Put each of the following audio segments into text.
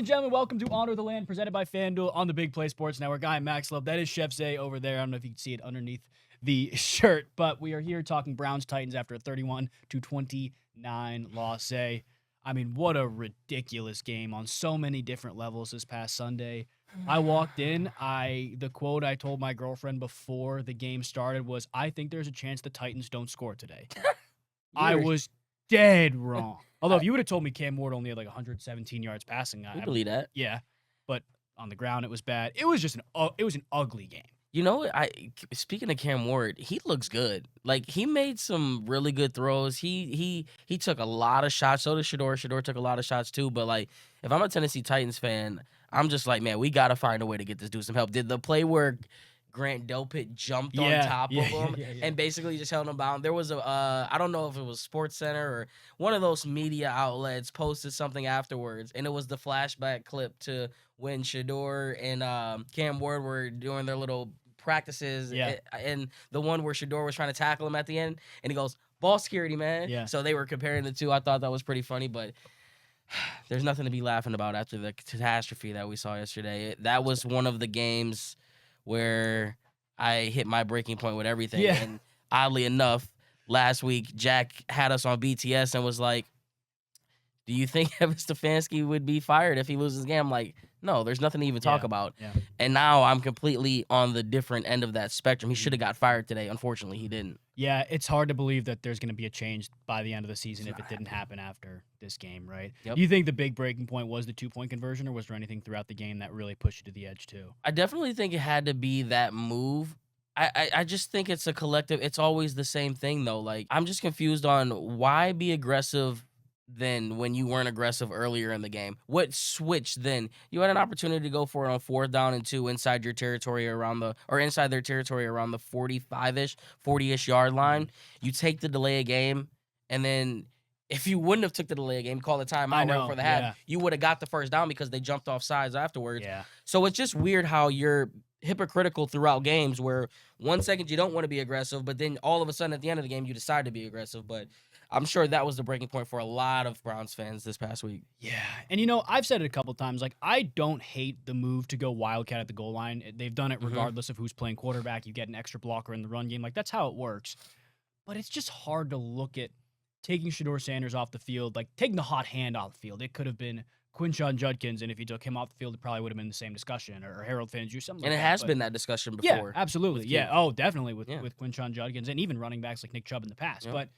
and gentlemen, welcome to Honor the Land, presented by FanDuel on the Big Play Sports Network. I am Max Love. That is Chef Zay over there. I don't know if you can see it underneath the shirt, but we are here talking Browns-Titans after a 31-29 loss. Zay, I mean, what a ridiculous game on so many different levels this past Sunday. I walked in, the quote I told my girlfriend before the game started was, I think there's a chance the Titans don't score today. I was dead wrong. Although if you would have told me Cam Ward only had like 117 yards passing, I believe that. Yeah, but on the ground it was bad. It was just an ugly game. You know, speaking of Cam Ward, he looks good. Like, he made some really good throws. He took a lot of shots. So did Shedeur. Shedeur took a lot of shots too. But like, if I'm a Tennessee Titans fan, I'm just like, man, we gotta find a way to get this dude some help. Did the play where Grant Delpit jumped on top of him and basically just held him bound? There was I don't know if it was Sports Center or one of those media outlets posted something afterwards, and it was the flashback clip to when Shedeur and Cam Ward were doing their little practices, and the one where Shedeur was trying to tackle him at the end, and he goes, "Ball security, man." Yeah. So they were comparing the two. I thought that was pretty funny, but there's nothing to be laughing about after the catastrophe that we saw yesterday. That was one of the games where I hit my breaking point with everything. Yeah. And oddly enough, last week, Jack had us on BTS and was like, do you think Evan Stefanski would be fired if he loses the game? I'm like, no, there's nothing to even talk about. Yeah. And now I'm completely on the different end of that spectrum. He should have got fired today. Unfortunately, he didn't. Yeah, it's hard to believe that there's going to be a change by the end of the season if it didn't happen after this game, right? Yep. Do you think the big breaking point was the 2-point conversion, or was there anything throughout the game that really pushed you to the edge too? I definitely think it had to be that move. I just think it's a collective. It's always the same thing, though. Like, I'm just confused on why be aggressive then when you weren't aggressive earlier in the game. What switched then? You had an opportunity to go for it on 4th down and 2 inside your territory inside their territory around the 45-ish, 40-ish yard line. You take the delay of game, and then if you wouldn't have took the delay of game, call the timeout right before the half, you would have got the first down because they jumped off sides afterwards. Yeah. So it's just weird how you're hypocritical throughout games where 1 second you don't want to be aggressive, but then all of a sudden at the end of the game you decide to be aggressive. But I'm sure that was the breaking point for a lot of Browns fans this past week. Yeah. And, you know, I've said it a couple times. Like, I don't hate the move to go Wildcat at the goal line. They've done it regardless of who's playing quarterback. You get an extra blocker in the run game. Like, that's how it works. But it's just hard to look at taking Shedeur Sanders off the field, like taking the hot hand off the field. It could have been Quinshon Judkins, and if you took him off the field, it probably would have been the same discussion, or Harold Fanned-Juice, something and like it that. has been that discussion before. Yeah, absolutely. Yeah, definitely with Quinshon Judkins, and even running backs like Nick Chubb in the past. Yep. But,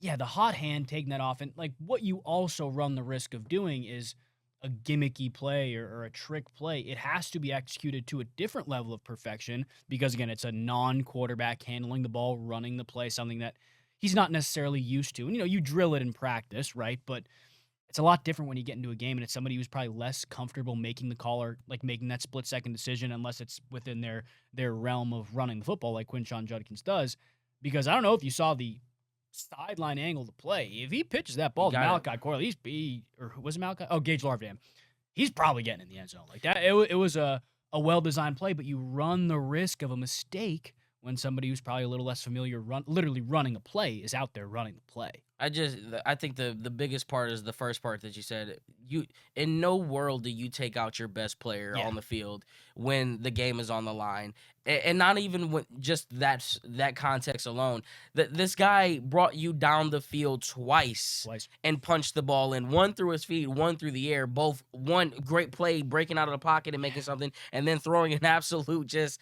yeah, the hot hand, taking that off, and like what you also run the risk of doing is a gimmicky play or a trick play. It has to be executed to a different level of perfection because, again, it's a non-quarterback handling the ball, running the play, something that he's not necessarily used to. And, you know, you drill it in practice, right? But it's a lot different when you get into a game and it's somebody who's probably less comfortable making the call or like making that split-second decision unless it's within their realm of running the football like Quinshon Judkins does. Because I don't know if you saw the sideline angle to play. If he pitches that ball to Malachi Corley, or was it Malachi? Oh, Gage Larvdam. He's probably getting in the end zone. Like that, it was a well-designed play, but you run the risk of a mistake when somebody who's probably a little less familiar literally running a play is out there running the play. I think the biggest part is the first part that you said. You, in no world do you take out your best player on the field when the game is on the line. And not even when just that context alone. This guy brought you down the field twice and punched the ball in. One through his feet, one through the air. Both one great play, breaking out of the pocket and making something, and then throwing an absolute just.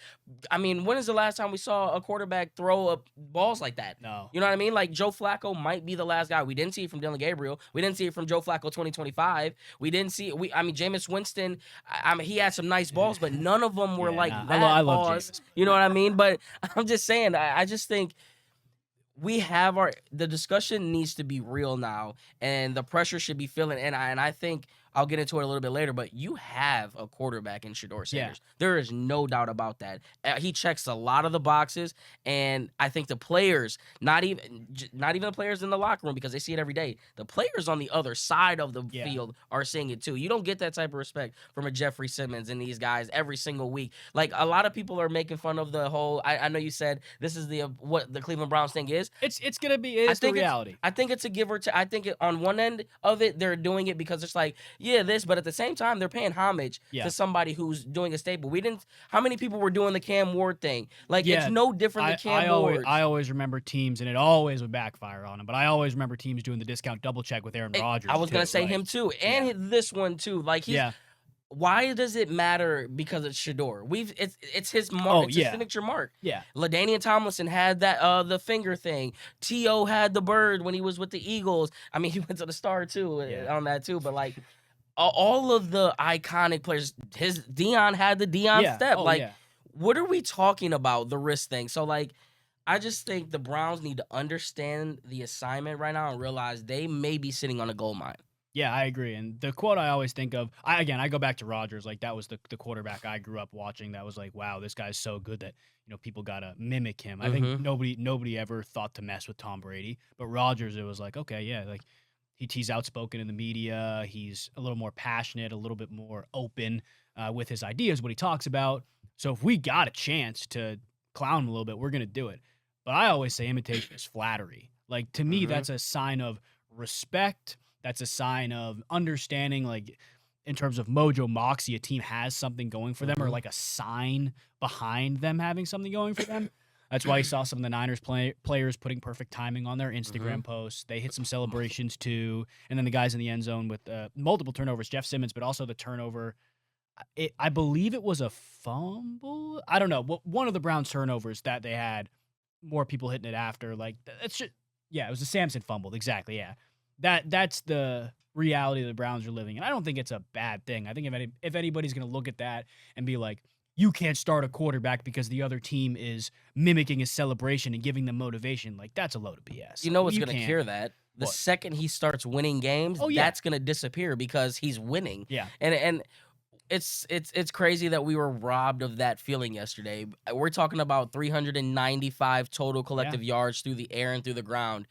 I mean, when is the last time we saw a quarterback throw up balls like that? No. You know what I mean? Like Joe Flacco might be the last guy. We didn't see it from Dylan Gabriel. We didn't see it from Joe Flacco 2025. We didn't see it. Jameis Winston, he had some nice balls, but none of them were that. I love Jameis. You know what I mean? But I'm just saying, I just think we have the discussion needs to be real now, and the pressure should be feeling. And I think I'll get into it a little bit later, but you have a quarterback in Shedeur Sanders. Yeah. There is no doubt about that. He checks a lot of the boxes, and I think the players, not even the players in the locker room because they see it every day. The players on the other side of the field are seeing it too. You don't get that type of respect from a Jeffrey Simmons and these guys every single week. Like a lot of people are making fun of the whole. I know you said this is what the Cleveland Browns thing is. It's gonna be. It's the reality. I think it's a give or take. I think on one end of it, they're doing it because it's like, this, but at the same time, they're paying homage to somebody who's doing a staple. How many people were doing the Cam Ward thing? Like, it's no different than Cam Ward. I always remember teams, and it always would backfire on them, but I always remember teams doing the discount double check with Aaron Rodgers. I was going to say him too, and this one too. Like, why does it matter? Because it's Shedeur. It's his mark. It's his signature mark. Yeah. LaDainian Tomlinson had that the finger thing. T.O. had the bird when he was with the Eagles. I mean, he went to the Star too on that too. But like all of the iconic players, Dion had the Dion step. What are we talking about? The wrist thing. So like, I just think the Browns need to understand the assignment right now and realize they may be sitting on a gold mine. Yeah, I agree. And the quote I always think of, I go back to Rodgers. Like, that was the quarterback I grew up watching. That was like, wow, this guy's so good that, people got to mimic him. I think nobody ever thought to mess with Tom Brady. But Rodgers, it was like, okay, yeah, like he's outspoken in the media. He's a little more passionate, a little bit more open with his ideas, what he talks about. So if we got a chance to clown him a little bit, we're going to do it. But I always say imitation is flattery. Like, to me, that's a sign of respect. That's a sign of understanding, like, in terms of mojo, moxie, a team has something going for them, or like a sign behind them having something going for them. That's why you saw some of the Niners players putting perfect timing on their Instagram posts. They hit some celebrations too. And then the guys in the end zone with multiple turnovers, Jeff Simmons, but also the turnover. I believe it was a fumble. I don't know. One of the Browns turnovers that they had, more people hitting it after. Like, that's just, it was a Samson fumble. Exactly, yeah. That's the reality the Browns are living in. I don't think it's a bad thing. I think if anybody's going to look at that and be like, you can't start a quarterback because the other team is mimicking his celebration and giving them motivation, like, that's a load of BS. You know what's going to cure that? The second he starts winning games, that's going to disappear because he's winning. Yeah. And it's crazy that we were robbed of that feeling yesterday. We're talking about 395 total collective yards through the air and through the ground.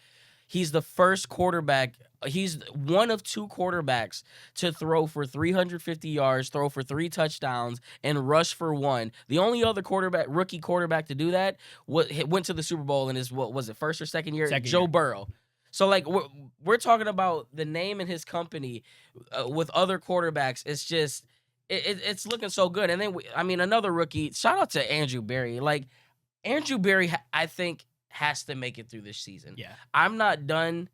He's the first quarterback. He's one of two quarterbacks to throw for 350 yards, throw for 3 touchdowns, and rush for 1. The only other rookie quarterback to do that went to the Super Bowl in his, what was it, first or second year? Joe Burrow. So, like, we're talking about the name in his company with other quarterbacks. It's just, it's looking so good. And then, another rookie, shout out to Andrew Berry. Like, Andrew Berry, I think, has to make it through this season. Yeah. I'm not done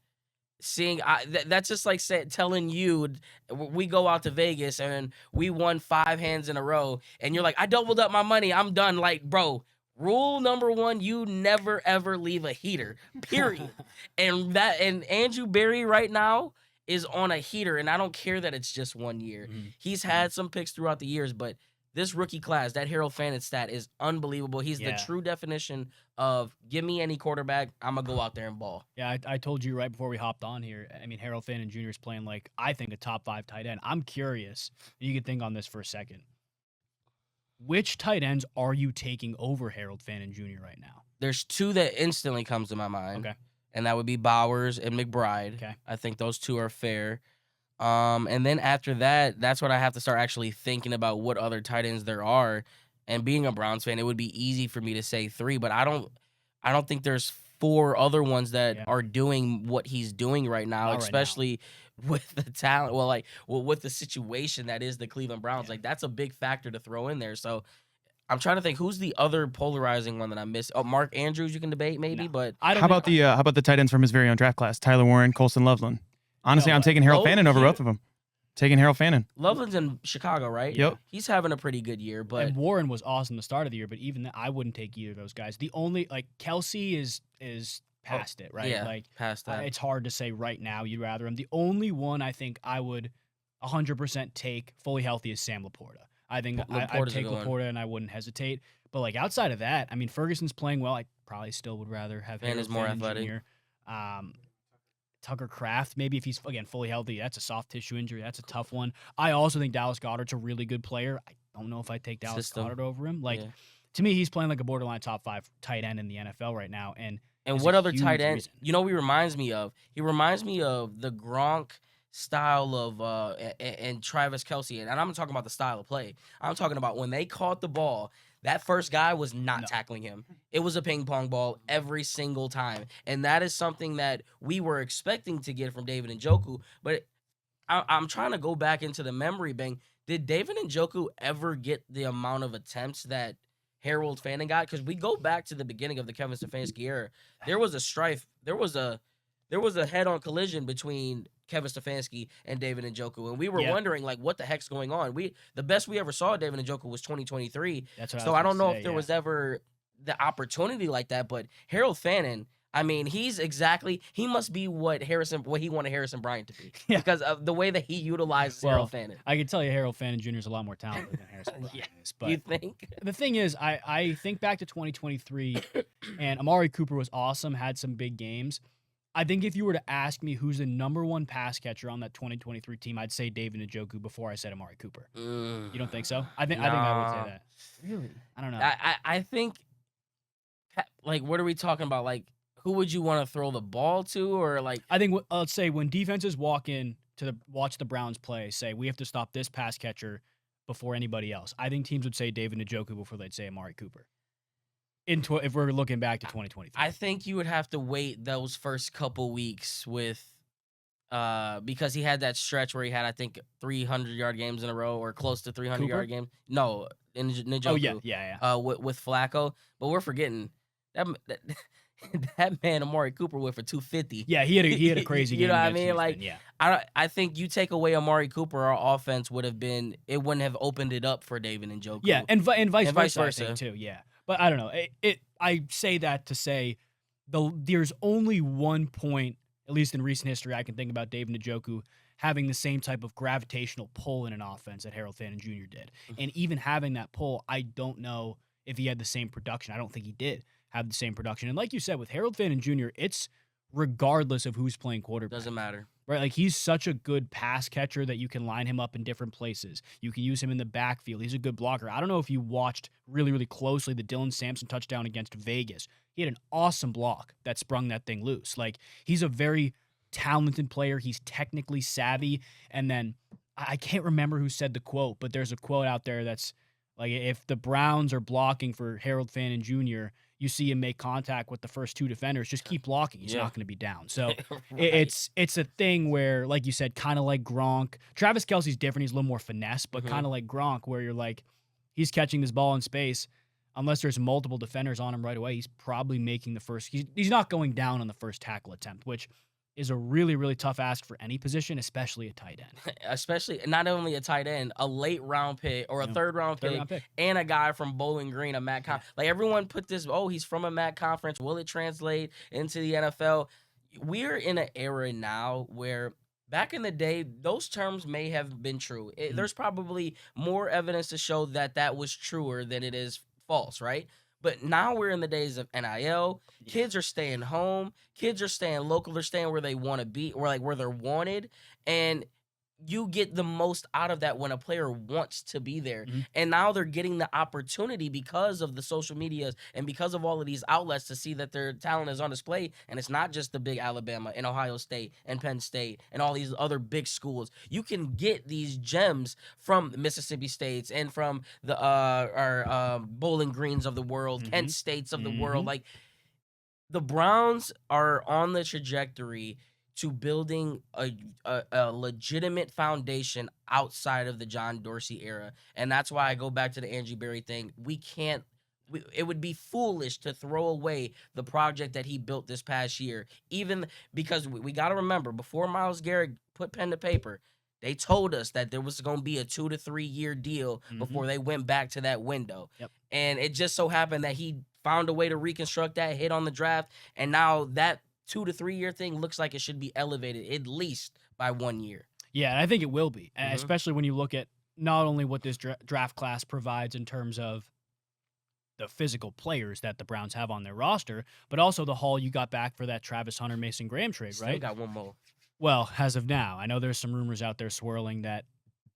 seeing that's just like telling you we go out to Vegas and we won 5 hands in a row and you're like, I doubled up my money, I'm done. Like, bro, rule number 1, you never ever leave a heater, period. and Andrew Berry right now is on a heater, and I don't care that it's just 1 year. He's had some picks throughout the years, but this rookie class, that Harold Fannin stat is unbelievable. He's the true definition of give me any quarterback, I'm going to go out there and ball. Yeah, I told you right before we hopped on here. Harold Fannin Jr. is playing like, I think, a top 5 tight end. I'm curious. You can think on this for a second. Which tight ends are you taking over Harold Fannin Jr. right now? There's 2 that instantly comes to my mind. Okay. And that would be Bowers and McBride. Okay. I think those 2 are fair. And then after that, that's when I have to start actually thinking about what other tight ends there are. And being a Browns fan, it would be easy for me to say 3, but I don't think there's 4 other ones that are doing what he's doing right now, especially with the talent. Well, with the situation that is the Cleveland Browns, like, that's a big factor to throw in there. So I'm trying to think who's the other polarizing one that I missed. Oh, Mark Andrews, you can debate maybe, but how about the tight ends from his very own draft class? Tyler Warren, Colston Loveland. Honestly, I'm taking Harold Fannin over both of them. Taking Harold Fannin. Loveland's in Chicago, right? Yep. He's having a pretty good year, but and Warren was awesome the start of the year, but even I wouldn't take either of those guys. The only, like, Kelsey is past it, right? Yeah, like, past that. It's hard to say right now you'd rather him. The only one I think I would 100% take fully healthy is Sam Laporta. I think I'd take Laporta and I wouldn't hesitate. But, like, outside of that, Ferguson's playing well. I probably still would rather have him. And is more athletic. Jr. Tucker Kraft, maybe if he's, again, fully healthy. That's a soft tissue injury. That's a tough one. I also think Dallas Goedert's a really good player. I don't know if I'd take Dallas Goedert over him. Like, to me, he's playing like a borderline top 5 tight end in the NFL right now. And what other tight end? You know, he reminds me of the Gronk style of and Travis Kelce. And I'm talking about the style of play. I'm talking about when they caught the ball, that first guy was not tackling him. It was a ping pong ball every single time. And that is something that we were expecting to get from David Njoku. But I'm trying to go back into the memory bank. Did David Njoku ever get the amount of attempts that Harold Fanning got? Because we go back to the beginning of the Kevin Stefanski era. There was a strife. There was a head-on collision between Kevin Stefanski and David Njoku, and we were wondering like, what the heck's going on? The best we ever saw David Njoku was 2023. That's what so I don't know if there yeah. was ever the opportunity like that. But Harold Fanning, I mean, he must be what he wanted Harrison Bryant to be because of the way that he utilizes Harold Fanning. I can tell you Harold Fanning Jr. is a lot more talented than Harrison Bryant is. But you think? The thing is, I think back to 2023, and Amari Cooper was awesome, had some big games. I think if you were to ask me who's the number one pass catcher on that 2023 team, I'd say David Njoku before I said Amari Cooper. You don't think so? I think I would say that. Really? I don't know. I think, like, what are we talking about? Like, who would you want to throw the ball to, or like? I think let's say when defenses walk in to watch the Browns play, say we have to stop this pass catcher before anybody else. I think teams would say David Njoku before they'd say Amari Cooper. If we're looking back to 2023, I think you would have to wait those first couple weeks with, because he had that stretch where he had, I think, 300-yard games in a row or close to 300-yard games. No, in Njoku. Oh yeah. With Flacco, but we're forgetting that man Amari Cooper went for 250. Yeah, he had a crazy game. You know what I against mean? Houston, Like, I think you take away Amari Cooper, our offense wouldn't have opened it up for David Njoku. Yeah, and vice versa. I think, too. Yeah. But I don't know. I say that to say there's only one point, at least in recent history, I can think about David Njoku having the same type of gravitational pull in an offense that Harold Fanning Jr. did. And even having that pull, I don't know if he had the same production. I don't think he did have the same production. And like you said, with Harold Fanning Jr., it's regardless of who's playing quarterback. Doesn't matter. Right, like he's such a good pass catcher that you can line him up in different places. You can use him in the backfield. He's a good blocker. I don't know if you watched really, really closely the Dylan Sampson touchdown against Vegas. He had an awesome block that sprung that thing loose. Like, he's a very talented player. He's technically savvy. And then I can't remember who said the quote, but there's a quote out there that's like, if the Browns are blocking for Harold Fanning Jr., you see him make contact with the first two defenders, just keep blocking. He's not going to be down. So right. it's a thing where, like you said, kind of like Gronk. Travis Kelce's different. He's a little more finesse, but kind of like Gronk, where you're like, he's catching this ball in space. Unless there's multiple defenders on him right away, he's probably making the first. He's not going down on the first tackle attempt, which is a really, really tough ask for any position, especially a tight end. Especially not only a tight end, a late round pick or a third round pick, and a guy from Bowling Green, a MAC conference. Like, everyone put this, he's from a MAC conference. Will it translate into the NFL? We're in an era now where back in the day, those terms may have been true. There's probably more evidence to show that was truer than it is false, right? But now we're in the days of NIL. Kids are staying home. Kids are staying local. They're staying where they want to be, or like where they're wanted. And you get the most out of that when a player wants to be there. And now they're getting the opportunity because of the social medias and because of all of these outlets to see that their talent is on display. And it's not just the big Alabama and Ohio State and Penn State and all these other big schools. You can get these gems from Mississippi States and from the our Bowling Greens of the world, Kent States of the world. Like, the Browns are on the trajectory to building a legitimate foundation outside of the John Dorsey era. And that's why I go back to the Angie Berry thing. It would be foolish to throw away the project that he built this past year, even because we got to remember, before Myles Garrett put pen to paper, they told us that there was going to be a 2 to 3 year deal before they went back to that window. And it just so happened that he found a way to reconstruct that, hit on the draft, and now that 2 to 3 year thing looks like it should be elevated at least by 1 year. Yeah, and I think it will be, especially when you look at not only what this draft class provides in terms of the physical players that the Browns have on their roster, but also the haul you got back for that Travis Hunter, Mason Graham trade, right? Still got one more. Well, as of now, I know there's some rumors out there swirling that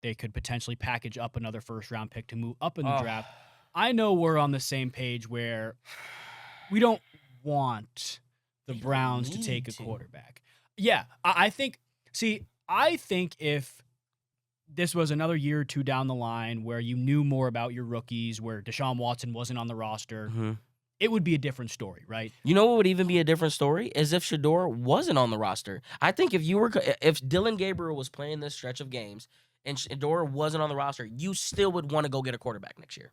they could potentially package up another first-round pick to move up in the draft. I know we're on the same page where we don't want the Browns to take a quarterback. Yeah, I think if this was another year or two down the line where you knew more about your rookies, where Deshaun Watson wasn't on the roster, it would be a different story, right? You know what would even be a different story is if Shedeur wasn't on the roster. I think if Dylan Gabriel was playing this stretch of games and Shedeur wasn't on the roster, you still would want to go get a quarterback next year.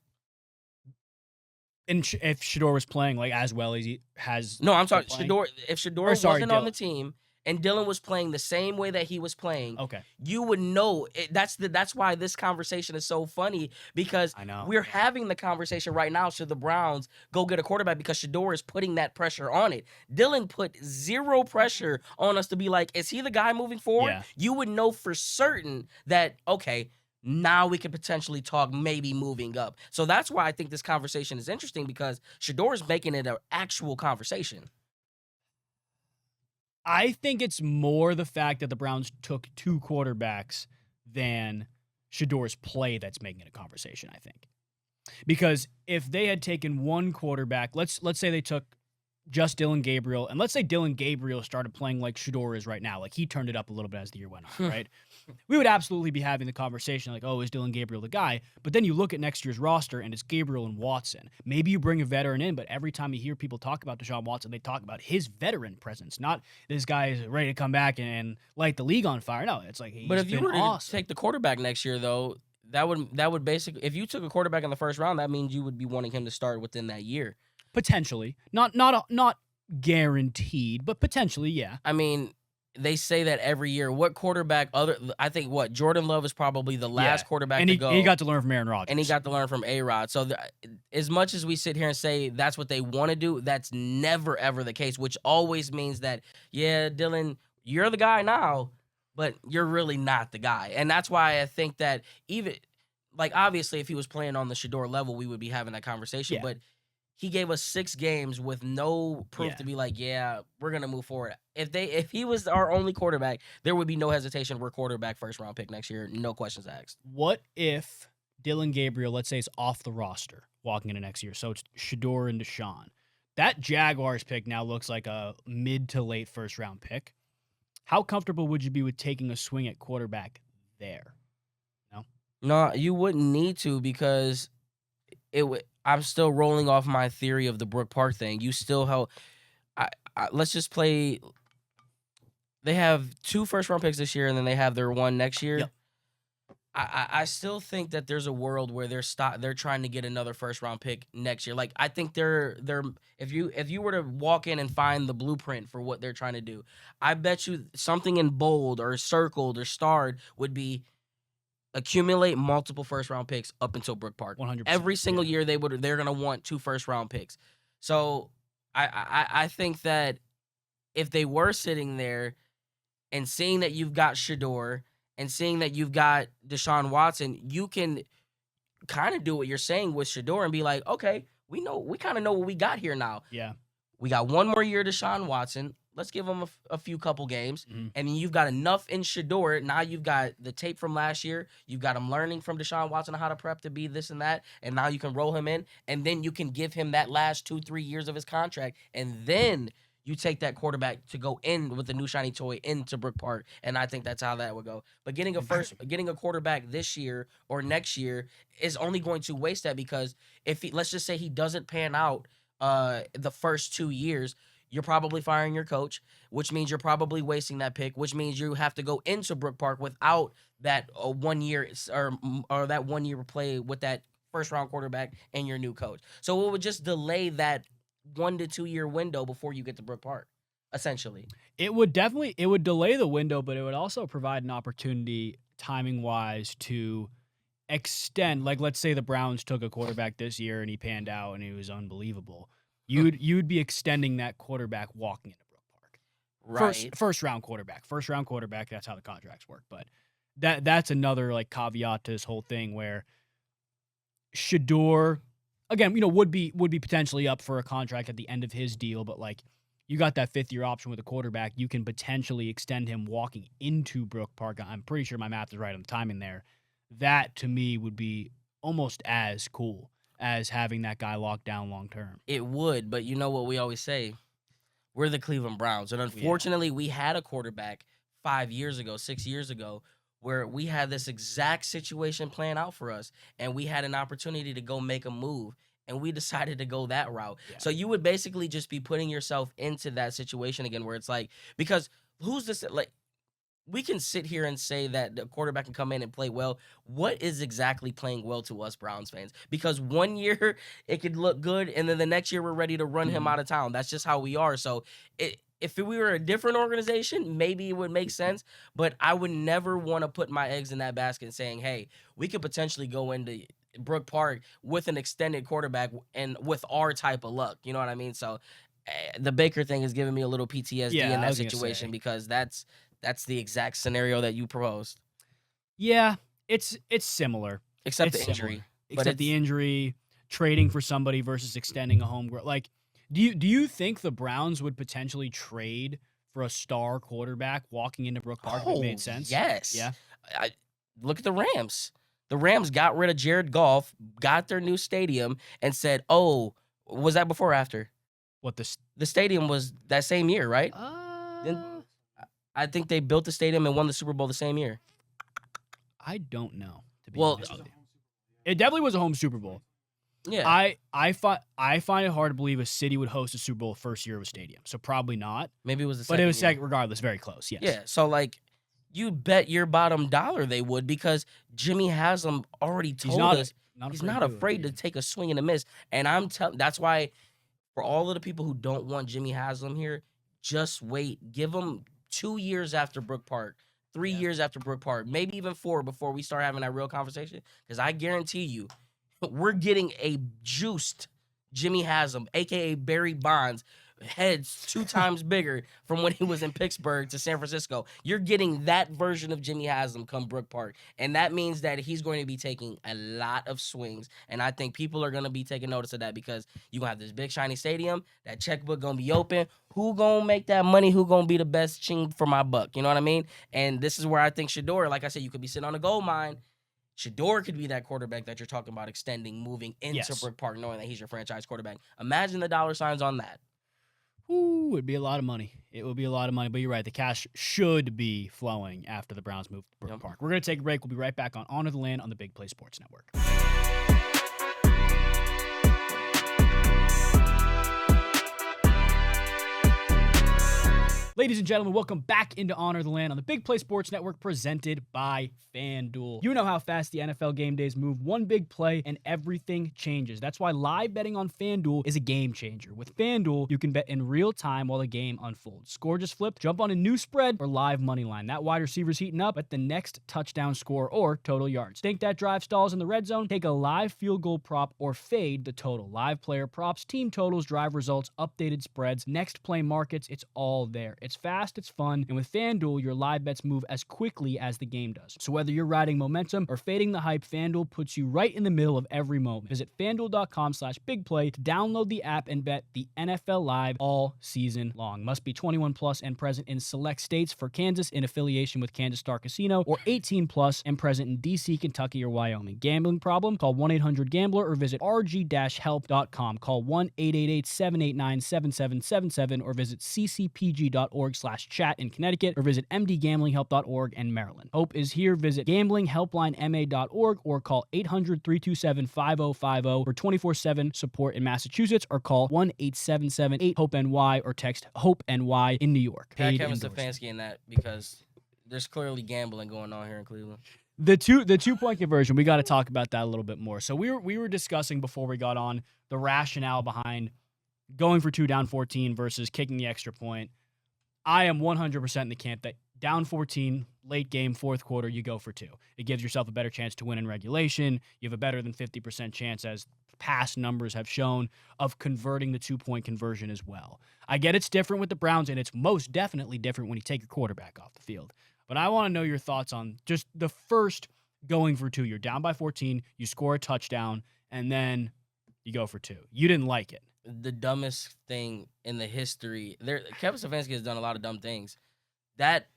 And if Shedeur was playing like as well as he has, No, I'm sorry, playing- Shedeur. If Shedeur wasn't on the team and Dylan was playing the same way that he was playing, Okay, you would know. That's why this conversation is so funny, because I know. we're having the conversation right now. Should the Browns go get a quarterback, because Shedeur is putting that pressure on it? Dylan put zero pressure on us to be like, is he the guy moving forward? Yeah. You would know for certain that, okay, now we could potentially talk maybe moving up. So that's why I think this conversation is interesting, because Shedeur is making it an actual conversation. I think it's more the fact that the Browns took 2 quarterbacks than Shedeur's play that's making it a conversation, I think. Because if they had taken 1 quarterback, let's say they took just Dylan Gabriel, and let's say Dylan Gabriel started playing like Shedeur is right now, like he turned it up a little bit as the year went on, right? We would absolutely be having the conversation like, oh, is Dylan Gabriel the guy? But then you look at next year's roster and it's Gabriel and Watson. Maybe you bring a veteran in, but every time you hear people talk about Deshaun Watson, they talk about his veteran presence, not this guy is ready to come back and light the league on fire. No, it's like he's But if you been were awesome. to take the quarterback next year, though, that would basically, if you took a quarterback in the first round, that means you would be wanting him to start within that year. Potentially. Not guaranteed, but potentially, yeah. I mean, they say that every year. What quarterback I think Jordan Love is probably the last quarterback and to go. he got to learn from Aaron Rodgers. And he got to learn from A-Rod. So as much as we sit here and say that's what they want to do, that's never, ever the case, which always means that, yeah, Dylan, you're the guy now, but you're really not the guy. And that's why I think that even, like, obviously, if he was playing on the Shedeur level, we would be having that conversation. Yeah. But he gave us 6 games with no proof Yeah. to be like, yeah, we're going to move forward. If he was our only quarterback, there would be no hesitation. We're quarterback first-round pick next year. No questions asked. What if Dylan Gabriel, let's say, is off the roster walking into next year? So it's Shedeur and Deshaun. That Jaguars pick now looks like a mid to late first-round pick. How comfortable would you be with taking a swing at quarterback there? No, you wouldn't need to, because I'm still rolling off my theory of the Brook Park thing. You still help. Let's just play. They have 2 first-round picks this year, and then they have their 1 next year. Yep. I still think that there's a world where they're trying to get another first-round pick next year. Like, I think they're if you were to walk in and find the blueprint for what they're trying to do, I bet you something in bold or circled or starred would be accumulate multiple first-round picks up until Brook Park. 100%. Every single year they're gonna want 2 first-round picks. So I think that if they were sitting there and seeing that you've got Shedeur and seeing that you've got Deshaun Watson, you can kind of do what you're saying with Shedeur and be like, okay, we kind of know what we got here now. Yeah. We got 1 more year to Deshaun Watson. Let's give him a few couple games. Mhm. And then you've got enough in Shedeur. Now you've got the tape from last year. You've got him learning from Deshaun Watson how to prep to be this and that. And now you can roll him in. And then you can give him that last 2-3 years of his contract. And then you take that quarterback to go in with the new shiny toy into Brook Park. And I think that's how that would go. But getting a quarterback this year or next year is only going to waste that, because let's just say he doesn't pan out the first 2 years, you're probably firing your coach, which means you're probably wasting that pick, which means you have to go into Brook Park without that 1 year or that 1 year play with that first-round quarterback and your new coach. So it would just delay that 1 to 2 year window before you get to Brook Park, essentially. It would delay the window, but it would also provide an opportunity timing-wise to extend. Like, let's say the Browns took a quarterback this year and he panned out and he was unbelievable. You'd be extending that quarterback walking into Brook Park. Right. First round quarterback. That's how the contracts work. But that's another like caveat to this whole thing where Shedeur, again, would be potentially up for a contract at the end of his deal, but like you got that 5th-year option with a quarterback, you can potentially extend him walking into Brook Park. I'm pretty sure my math is right on the timing there. That to me would be almost as cool as having that guy locked down long term. It would, but you know what we always say? We're the Cleveland Browns. And unfortunately, we had a quarterback 5 years ago, 6 years ago, where we had this exact situation playing out for us, and we had an opportunity to go make a move. and we decided to go that route. Yeah. So you would basically just be putting yourself into that situation again where it's like, because who's this, like, we can sit here and say that the quarterback can come in and play well. What is exactly playing well to us Browns fans? Because one year it could look good, and then the next year we're ready to run him out of town. That's just how we are. So if we were a different organization, maybe it would make sense. But I would never want to put my eggs in that basket saying, hey, we could potentially go into Brook Park with an extended quarterback and with our type of luck. You know what I mean? So the Baker thing is giving me a little PTSD Yeah, in I that was gonna situation say. because that's the exact scenario that you proposed, Yeah, it's similar. except It's the injury. similar. But Except the it's- injury, trading for somebody versus extending a home ground. Like, do you think the Browns would potentially trade for a star quarterback walking into Brook Park if it made sense? Yes. Yeah. Look at the Rams. The Rams got rid of Jared Goff, got their new stadium, and said, "Oh, was that before or after?" What the? The stadium was that same year, right? I think they built the stadium and won the Super Bowl the same year. I don't know. To be Well, honest with you. It definitely was a home Super Bowl. yeah. I find it hard to believe a city would host a Super Bowl first year of a stadium. So probably not. Maybe it was the But second it was year. second, regardless, very close. Yes. Yeah, so like you bet your bottom dollar they would because Jimmy Haslam already told us he's not afraid to take a swing and a miss. And I'm telling that's why for all of the people who don't want Jimmy Haslam here, just wait. Give him 2 years after Brook Park, 3 years after Brook Park, maybe even 4 before we start having that real conversation. Because I guarantee you, we're getting a juiced Jimmy Haslam, aka Barry Bonds, heads 2 times bigger from when he was in Pittsburgh to San Francisco. You're getting that version of Jimmy Haslam come Brook Park. And that means that he's going to be taking a lot of swings. And I think people are going to be taking notice of that because you're going to have this big shiny stadium, that checkbook going to be open. Who going to make that money? Who going to be the best ching for my buck? You know what I mean? And this is where I think Shedeur, like I said, you could be sitting on a gold mine. Shedeur could be that quarterback that you're talking about extending, moving into Brook Park, knowing that he's your franchise quarterback. Imagine the dollar signs on that. Ooh, it'd be a lot of money. It would be a lot of money, but you're right. The cash should be flowing after the Browns move to Brook Park. We're going to take a break. We'll be right back on Honor the Land on the Big Play Sports Network. Ladies and gentlemen, welcome back into Honor the Land on the Big Play Sports Network presented by FanDuel. You know how fast the NFL game days move. One big play and everything changes. That's why live betting on FanDuel is a game changer. With FanDuel, you can bet in real time while the game unfolds. Score just flipped, jump on a new spread or live money line. That wide receiver's heating up at the next touchdown score or total yards. Think that drive stalls in the red zone? Take a live field goal prop or fade the total. Live player props, team totals, drive results, updated spreads, next play markets, it's all there. It's fast, it's fun, and with FanDuel, your live bets move as quickly as the game does. So whether you're riding momentum or fading the hype, FanDuel puts you right in the middle of every moment. Visit FanDuel.com/bigplay to download the app and bet the NFL live all season long. Must be 21 plus and present in select states. For Kansas, in affiliation with Kansas Star Casino, or 18 plus and present in DC, Kentucky, or Wyoming. Gambling problem? Call 1-800-GAMBLER or visit rg-help.com. Call 1-888-789-7777 or visit ccpg.org/chat in Connecticut or visit mdgamblinghelp.org in Maryland. Hope is here. Visit gamblinghelplinema.org or call 800-327-5050 for 24/7 support in Massachusetts or call 1-877-8-HOPE-NY or text HOPE-NY in New York. Pat Paid Kevin endorsement. Stefanski in that because there's clearly gambling going on here in Cleveland. The 2-point conversion, we got to talk about that a little bit more. So we were discussing before we got on the rationale behind going for 2 down 14 versus kicking the extra point. I am 100% in the camp that down 14, late game, fourth quarter, you go for 2. It gives yourself a better chance to win in regulation. You have a better than 50% chance, as past numbers have shown, of converting the 2-point conversion as well. I get it's different with the Browns, and it's most definitely different when you take your quarterback off the field. But I want to know your thoughts on just the first going for 2. You're down by 14, you score a touchdown, and then you go for 2. You didn't like it. The dumbest thing in the history. Kevin Stefanski has done a lot of dumb things. That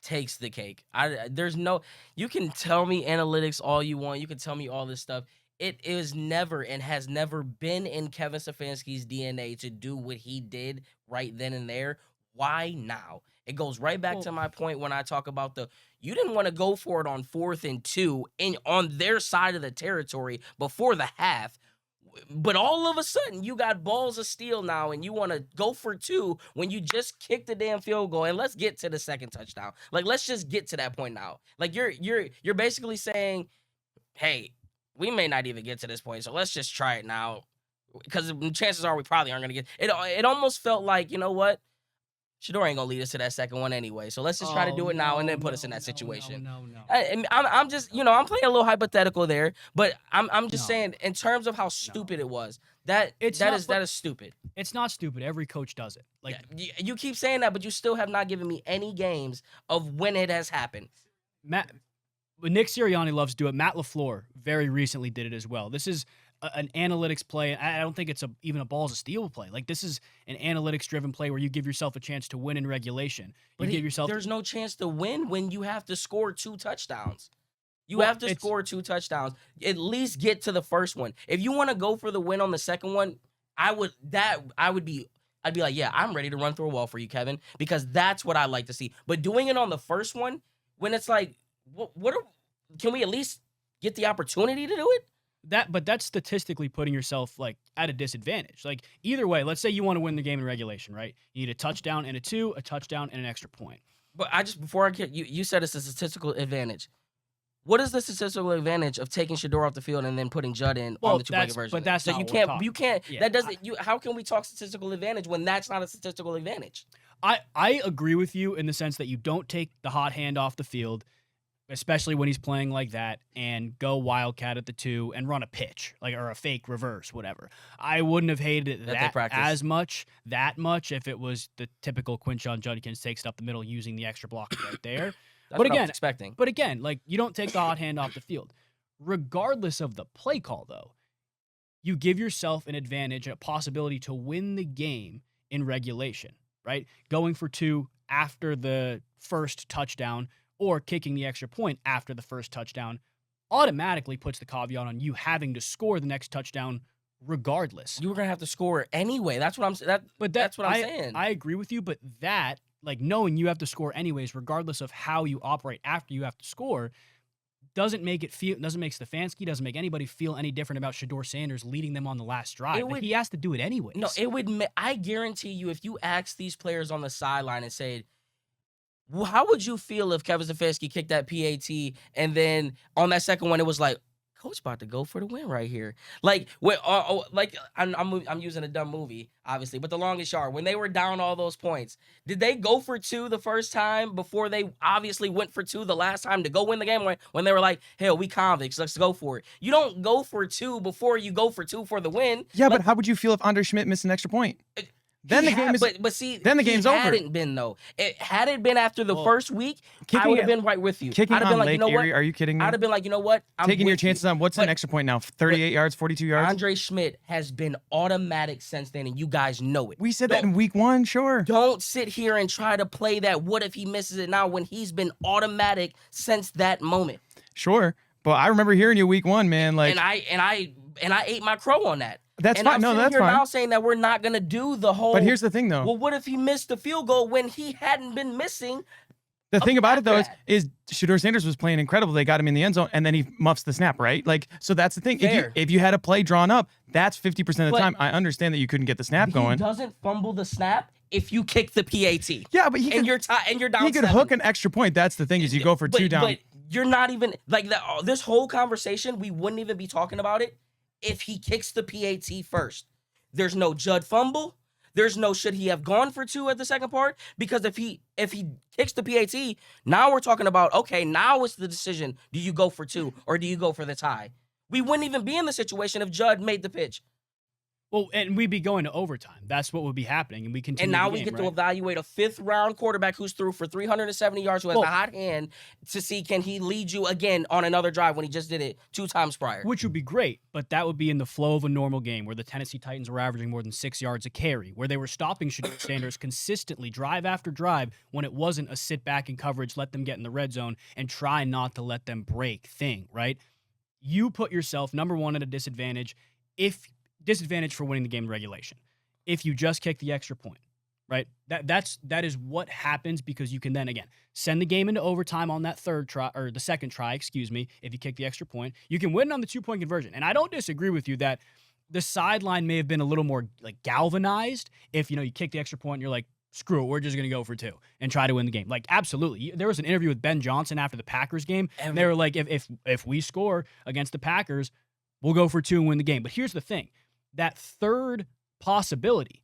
takes the cake. There's no. You can tell me analytics all you want. You can tell me all this stuff. It is never and has never been in Kevin Stefanski's DNA to do what he did right then and there. Why now? It goes right back to my point when I talk about you didn't want to go for it on 4th and 2 on their side of the territory before the half. But all of a sudden, you got balls of steel now, and you want to go for 2 when you just kicked the damn field goal. And let's get to the second touchdown. Like, let's just get to that point now. Like, you're basically saying, hey, we may not even get to this point, so let's just try it now, because chances are we probably aren't gonna get it. It almost felt like, you know what, Shedeur ain't gonna lead us to that second one anyway, so let's just try to do it now and then put us in that situation. No. I'm just, I'm playing a little hypothetical there, but I'm just No. saying, in terms of how stupid it was, that is stupid. It's not stupid. Every coach does it. Like, You keep saying that, but you still have not given me any games of when it has happened. Nick Sirianni loves to do it. Matt LaFleur very recently did it as well. This is an analytics play. I don't think it's even a balls of steel play. Like, this is an analytics-driven play where you give yourself a chance to win in regulation. There's no chance to win when you have to score 2 touchdowns. You have to score 2 touchdowns. At least get to the first one. If you want to go for the win on the second one, I'd be like, yeah, I'm ready to run through a wall for you, Kevin, because that's what I like to see. But doing it on the first one, when it's like, can we at least get the opportunity to do it? But that's statistically putting yourself like at a disadvantage. Like, either way, let's say you want to win the game in regulation, right? You need a touchdown and a 2, a touchdown and an extra point. But before I get you said it's a statistical advantage. What is the statistical advantage of taking Shedeur off the field and then putting Judd in on the 2-point conversion? But that's so not you what can't. we're talking. You can't. Yeah, that doesn't. How can we talk statistical advantage when that's not a statistical advantage? I agree with you in the sense that you don't take the hot hand off the field, especially when he's playing like that, and go wildcat at the 2 and run a pitch, like, or a fake reverse, whatever. I wouldn't have hated it that much if it was the typical Quinshon Judkins takes it up the middle using the extra block right there. That's what I was expecting. But again, like, you don't take the hot hand off the field. Regardless of the play call, though, you give yourself an advantage, a possibility to win the game in regulation, right? Going for 2 after the first touchdown or kicking the extra point after the first touchdown automatically puts the caveat on you having to score the next touchdown regardless. You were gonna have to score anyway. That's what I'm saying. That's what I'm saying. I agree with you, but that, like, knowing you have to score anyways, regardless of how you operate after you have to score, doesn't make Stefanski, doesn't make anybody feel any different about Shedeur Sanders leading them on the last drive. He has to do it anyways. No, it would. I guarantee you, if you ask these players on the sideline and said, well, how would you feel if Kevin Stefanski kicked that PAT and then on that second one it was like, Coach about to go for the win right here. Like, I'm using a dumb movie, obviously, but The Longest Yard, when they were down all those points, did they go for 2 the first time before they obviously went for 2 the last time to go win the game when they were like, hell, we convicts, let's go for it? You don't go for 2 before you go for 2 for the win. Yeah, but how would you feel if Andre Schmidt missed an extra point? Then the game is. But see, then the game's over. Hadn't been though. Had it been after the first week, I would have been right with you. Kicking I'd have on been like, Lake you know Erie, what? are you kidding me? I'd have been like, you know what? I'm taking your with you. chances on what's an extra point now? 38 yards, 42 yards. Andre Schmidt has been automatic since then, and you guys know it. We said that in week 1, sure. Don't sit here and try to play that. What if he misses it now when he's been automatic since that moment? Sure, but I remember hearing you week 1, man. Like, and I ate my crow on that. That's and fine. I'm No, sitting that's here fine. now saying that we're not gonna do the whole. But here's the thing, though. Well, what if he missed the field goal when he hadn't been missing? The thing about it, though, is Shedeur Sanders was playing incredible. They got him in the end zone, and then he muffs the snap, right? Like, so that's the thing. If you had a play drawn up, that's 50% of the time. I understand that you couldn't get the snap going. He doesn't fumble the snap if you kick the PAT. Yeah, but you're down. He could 7. hook an extra point. That's the thing, is you go for 2 down. But you're not even like that. This whole conversation, we wouldn't even be talking about it if he kicks the PAT first. There's no Judd fumble. There's no should he have gone for 2 at the second part, because if he kicks the PAT, now we're talking about, okay, now it's the decision. Do you go for 2 or do you go for the tie? We wouldn't even be in the situation if Judd made the pitch. Well, and we'd be going to overtime. That's what would be happening, and we continue. And now the we game, get to evaluate a 5th-round quarterback who's threw for 370 yards, who has a hot hand, to see can he lead you again on another drive when he just did it 2 times prior. Which would be great, but that would be in the flow of a normal game where the Tennessee Titans were averaging more than 6 yards a carry, where they were stopping Shedeur Sanders consistently, drive after drive, when it wasn't a sit back and coverage, let them get in the red zone, and try not to let them break thing, right? You put yourself, number one, at a disadvantage for winning the game in regulation. If you just kick the extra point, right? That is what happens, because you can then, again, send the game into overtime on that the second try, if you kick the extra point. You can win on the 2-point conversion. And I don't disagree with you that the sideline may have been a little more like galvanized if, you kick the extra point and you're like, screw it, we're just going to go for 2 and try to win the game. Like, absolutely. There was an interview with Ben Johnson after the Packers game, and they were like, if we score against the Packers, we'll go for 2 and win the game. But here's the thing. That third possibility,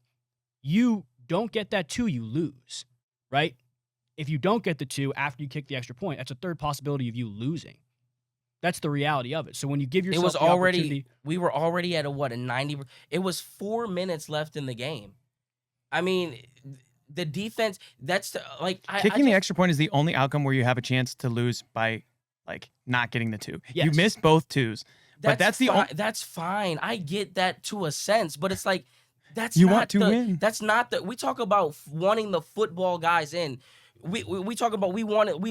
you don't get that 2, you lose, right? If you don't get the 2 after you kick the extra point, that's a third possibility of you losing. That's the reality of it. So when you give yourself we were already at a 90. It was 4 minutes left in the game. I mean, the defense, kicking the extra point is the only outcome where you have a chance to lose by not getting the 2. Yes. You missed both 2s. But that's fine. I get that to a sense, but it's like win. That's not the we talk about wanting the football guys in. We talk about we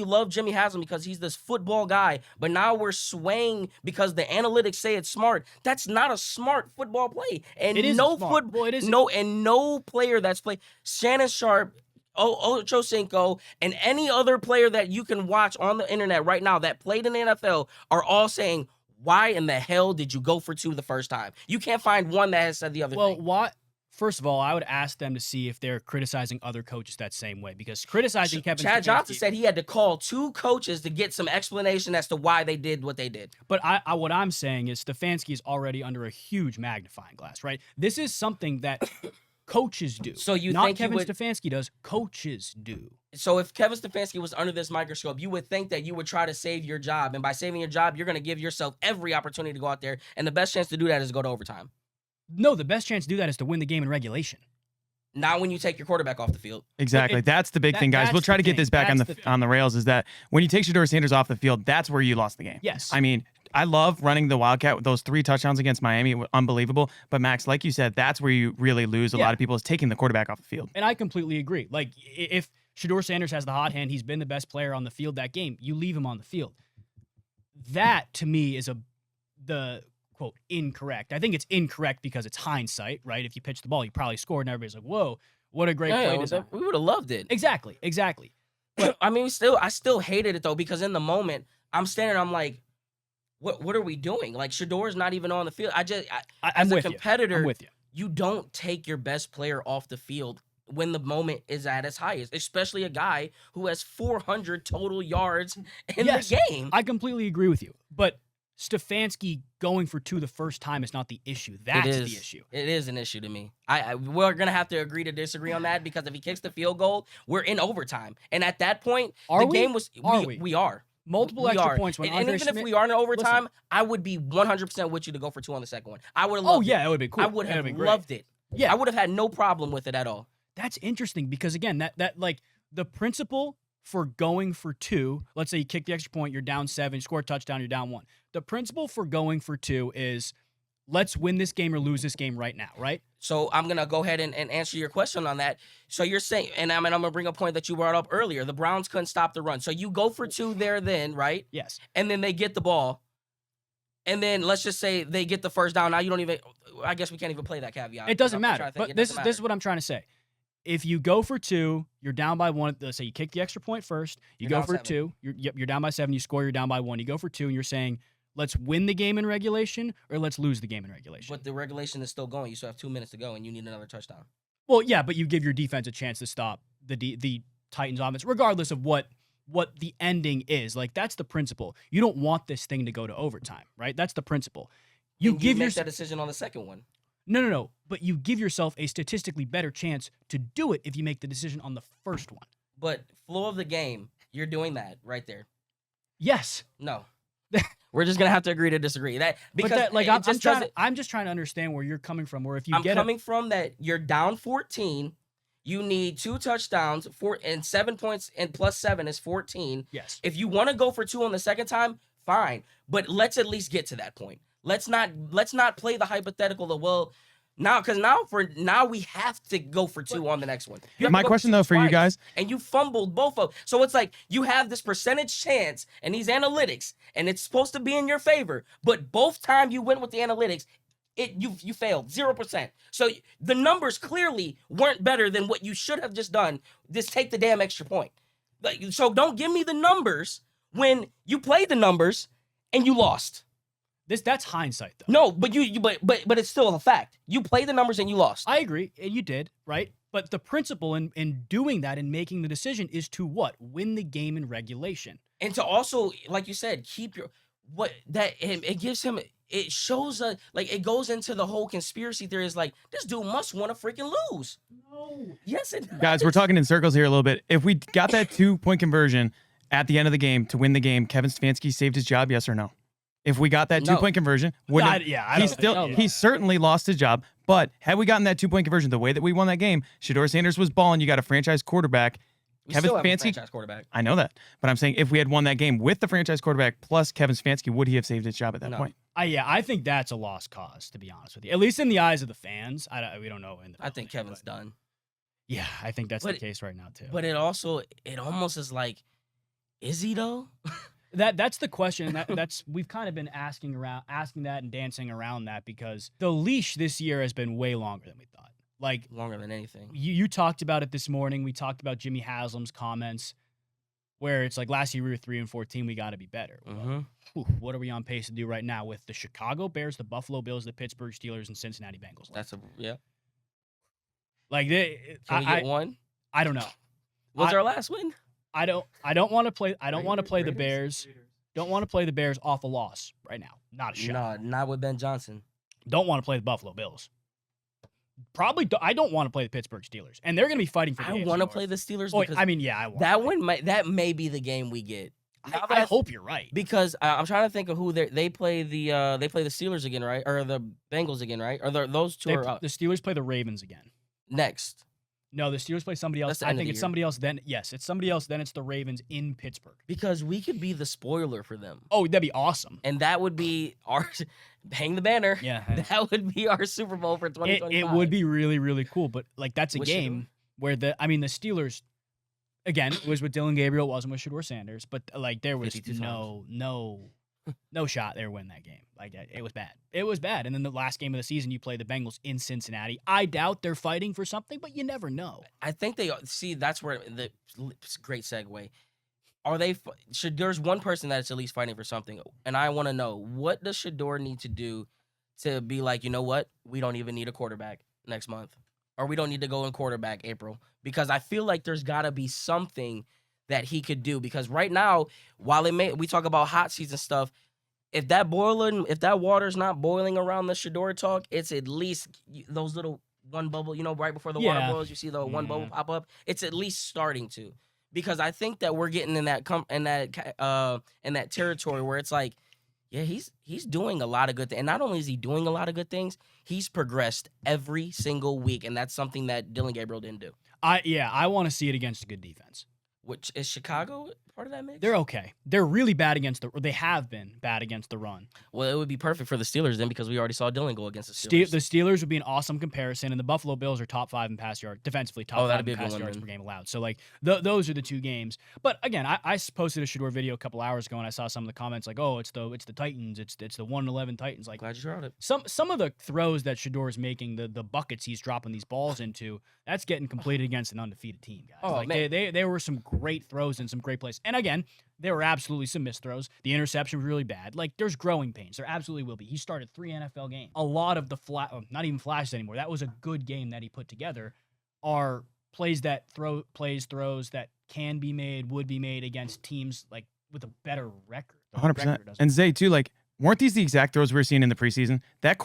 love Jimmy Haslam because he's this football guy, but now we're swaying because the analytics say it's smart. That's not a smart football play. And it is no smart. football, Well, it is. no player that's played Shannon Sharp, Ocho Cinco, and any other player that you can watch on the internet right now that played in the NFL are all saying, why in the hell did you go for 2 the first time? You can't find one that has said the other thing. Well, first of all, I would ask them to see if they're criticizing other coaches that same way, because criticizing Kevin Chad Stefanski, Johnson said he had to call 2 coaches to get some explanation as to why they did what they did. But what I'm saying is Stefanski is already under a huge magnifying glass, right? This is something that coaches do. So you not think Kevin Stefanski does, coaches do. So if Kevin Stefanski was under this microscope, you would think that you would try to save your job, and by saving your job, you're going to give yourself every opportunity to go out there, and the best chance to do that is go to overtime. No, the best chance to do that is to win the game in regulation. Not when you take your quarterback off the field. Exactly. That's the big thing, guys. We'll try to get this back on the rails, is that when you take Shedeur Sanders off the field, that's where you lost the game. Yes. I mean, I love running the Wildcat with those 3 touchdowns against Miami. Unbelievable. But, Max, like you said, that's where you really lose a lot of people, is taking the quarterback off the field. And I completely agree. Like, if Shedeur Sanders has the hot hand, he's been the best player on the field that game, you leave him on the field. That, to me, is the quote, incorrect. I think it's incorrect because it's hindsight, right? If you pitch the ball, you probably scored, and everybody's like, whoa, what a great play design. We would have loved it. Exactly. But I mean, I still hated it, though, because in the moment, I'm standing, I'm like, what are we doing? Like, Shedeur's not even on the field. As a competitor, I'm with you. You don't take your best player off the field when the moment is at its highest, especially a guy who has 400 total yards in the game. I completely agree with you. But Stefanski going for 2 the first time is not the issue. That's the issue. It is an issue to me. We're going to have to agree to disagree on that, because if he kicks the field goal, we're in overtime. And at that point, game was... We are. Multiple extra points. And even if we are in overtime, I would be 100% with you to go for 2 on the second one. I would have loved it. Yeah, it would be cool. I would have loved it. Yeah. I would have had no problem with it at all. That's interesting, because, again, that like the principle for going for 2, let's say you kick the extra point, you're down 7, score a touchdown, you're down 1. The principle for going for 2 is let's win this game or lose this game right now, right? So I'm going to go ahead and answer your question on that. So you're saying, and I'm going to bring a point that you brought up earlier. The Browns couldn't stop the run. So you go for 2 there then, right? Yes. And then they get the ball. And then let's just say they get the first down. Now you don't even, I guess we can't even play that caveat. It doesn't matter. But this is what I'm trying to say. If you go for 2, you're down by 1. Let's say you kick the extra point first. You go for 2. You're down by 7. You score, you're down by 1. You go for 2, and you're saying, let's win the game in regulation or let's lose the game in regulation. But the regulation is still going. You still have 2 minutes to go, and you need another touchdown. Well, yeah, but you give your defense a chance to stop the Titans' offense, regardless of what the ending is. Like, that's the principle. You don't want this thing to go to overtime, right? That's the principle. You make that decision on the second one. No. But you give yourself a statistically better chance to do it if you make the decision on the first one. But flow of the game, you're doing that right there. Yes. No. We're just gonna have to agree to disagree. I'm just trying to understand where you're coming from. Where if you coming from that you're down 14, you need 2 touchdowns, 7 points, and plus 7 is 14. Yes. If you want to go for 2 on the second time, fine. But let's at least get to that point. Let's not play the hypothetical of now we have to go for 2 on the next one. My question though for you guys, and you fumbled both of them. So it's like you have this percentage chance and these analytics, and it's supposed to be in your favor. But both times you went with the analytics, you failed 0%. So the numbers clearly weren't better than what you should have just done. Just take the damn extra point. So don't give me the numbers when you played the numbers and you lost. That's hindsight though. No, but but it's still a fact. You played the numbers and you lost. I agree, and you did, right? But the principle in doing that and making the decision is to what? Win the game in regulation. And to also, like you said, keep your it gives him, it shows like it goes into the whole conspiracy theory. Is like, this dude must want to freaking lose. No. Yes, it does. Guys, we're talking in circles here a little bit. If we got that 2-point conversion at the end of the game to win the game, Kevin Stefanski saved his job, yes or no? If we got that 2-point conversion, he certainly lost his job. But had we gotten that 2-point conversion the way that we won that game, Shedeur Sanders was balling. You got a franchise quarterback. Kevin Stefanski, franchise quarterback. I know that, but I'm saying if we had won that game with the franchise quarterback plus Kevin Stefanski, would he have saved his job at that point? I think that's a lost cause, to be honest with you. At least in the eyes of the fans. We don't know. I think Kevin's done. Yeah, I think that's the case right now too. But it almost is like, is he though? That's the question. That's we've kind of been asking that and dancing around that because the leash this year has been way longer than we thought. Like longer than anything. You talked about it this morning. We talked about Jimmy Haslam's comments where it's like last year we were 3-14. We got to be better. Well, what are we on pace to do right now with the Chicago Bears, the Buffalo Bills, the Pittsburgh Steelers, and Cincinnati Bengals? Like Can we get one? I don't know. What's our last win? I don't want to play. I don't want to play the Bears. Don't want to play the Bears off a loss right now. Not a shot. No, not with Ben Johnson. Don't want to play the Buffalo Bills. I don't want to play the Pittsburgh Steelers, and they're going to be fighting for. I want to play the Steelers. Because I want that one. That may be the game we get. I hope you're right because I'm trying to think of who they play the Steelers again, right? Or the Bengals again, right? Or those two are up. The Steelers play the Ravens again next. No, the Steelers play somebody else. I think it's somebody else. Then yes, it's somebody else. Then it's the Ravens in Pittsburgh. Because we could be the spoiler for them. Oh, that'd be awesome. And that would be our hang the banner. Yeah, that would be our Super Bowl for 2025. It would be really, really cool. But like that's a game where the Steelers. Again, it was with Dylan Gabriel. It wasn't with Shedeur Sanders. But like there was no shot they were winning that game. Like it was bad. It was bad. And then the last game of the season, you play the Bengals in Cincinnati. I doubt they're fighting for something, but you never know. I think they see. That's where it's a great segue. Are they? There's one person that's at least fighting for something, and I want to know what does Shedeur need to do to be like, you know what? We don't even need a quarterback next month, or we don't need to go in quarterback April, because I feel like there's got to be something that he could do. Because right now, while we talk about hot season stuff. If that water's not boiling around the Shedeur talk, it's at least those little one bubble, right before the water boils, you see the one bubble pop up. It's at least starting to, because I think that we're getting in that territory where it's like, yeah, he's doing a lot of good things, and not only is he doing a lot of good things, he's progressed every single week, and that's something that Dylan Gabriel didn't do. I want to see it against a good defense. Which is Chicago part of that mix? They're okay. They're really bad they have been bad against the run. Well, it would be perfect for the Steelers then, because we already saw Dylan go against the Steelers. The Steelers would be an awesome comparison, and the Buffalo Bills are top 5 in pass yards, defensively top 5 in pass yards per game allowed. So like those are the two games. But again, I posted a Shedeur video a couple hours ago, and I saw some of the comments like, "Oh, it's the Titans, it's the 1-11 Titans." Like, glad you heard it. Some of the throws that Shedeur is making, the buckets he's dropping these balls into, that's getting completed against an undefeated team, guys. Oh, like man. They were some great throws and some great plays. And again, there were absolutely some missed throws. The interception was really bad. Like, there's growing pains. There absolutely will be. He started 3 NFL games. A lot of the not even flashes anymore. That was a good game that he put together. Are throws that can be made, would be made against teams like with a better record. 100%. And Zay too, like, weren't these the exact throws we were seeing in the preseason? That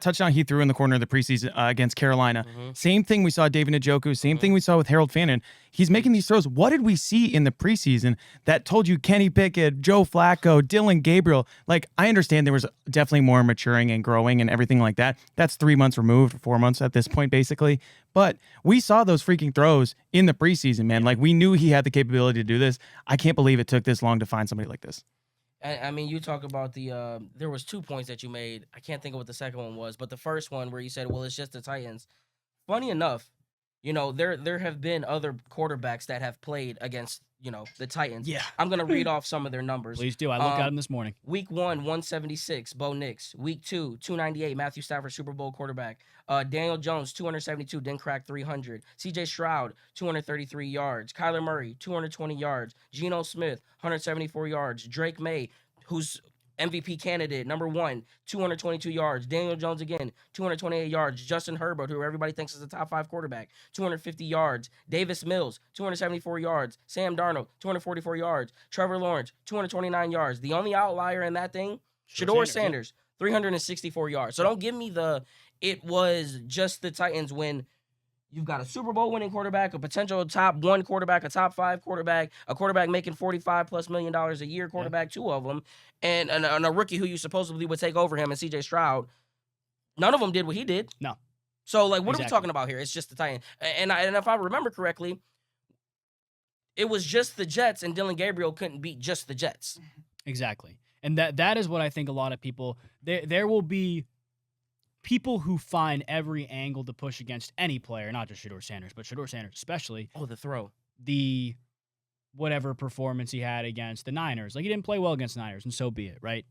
touchdown he threw in the corner of the preseason against Carolina. Same thing we saw David Njoku. Same thing we saw with Harold Fannin. He's making these throws. What did we see in the preseason that told you Kenny Pickett, Joe Flacco, Dylan Gabriel? Like, I understand there was definitely more maturing and growing and everything like that. That's 3 months removed, 4 months at this point, basically. But we saw those freaking throws in the preseason, man. Like, we knew he had the capability to do this. I can't believe it took this long to find somebody like this. I mean, you talk about there was 2 points that you made. I can't think of what the second one was, but the first one where you said, well, it's just the Titans. Funny enough, there have been other quarterbacks that have played against, the Titans. Yeah. I'm going to read off some of their numbers. Please do. I looked at them this morning. Week 1, 176, Bo Nix. Week 2, 298, Matthew Stafford, Super Bowl quarterback. Daniel Jones, 272, didn't crack 300. C.J. Stroud, 233 yards. Kyler Murray, 220 yards. Geno Smith, 174 yards. Drake May, who's MVP candidate, number 1, 222 yards. Daniel Jones again, 228 yards. Justin Herbert, who everybody thinks is a top 5 quarterback, 250 yards. Davis Mills, 274 yards. Sam Darnold, 244 yards. Trevor Lawrence, 229 yards. The only outlier in that thing, Shedeur Sanders, 364 yards. So don't give me it was just the Titans when you've got a Super Bowl winning quarterback, a potential top 1 quarterback, a top 5 quarterback, a quarterback making $45+ million a year quarterback, 2 of them, and a rookie who you supposedly would take over him and CJ Stroud. None of them did what he did. No. So, like, what are we talking about here? It's just the Titans. And if I remember correctly, it was just the Jets, and Dylan Gabriel couldn't beat just the Jets. Exactly. And that is what I think a lot of people, there will be people who find every angle to push against any player, not just Shedeur Sanders, but Shedeur Sanders especially. Oh, the throw. The whatever performance he had against the Niners. Like, he didn't play well against the Niners, and so be it, right?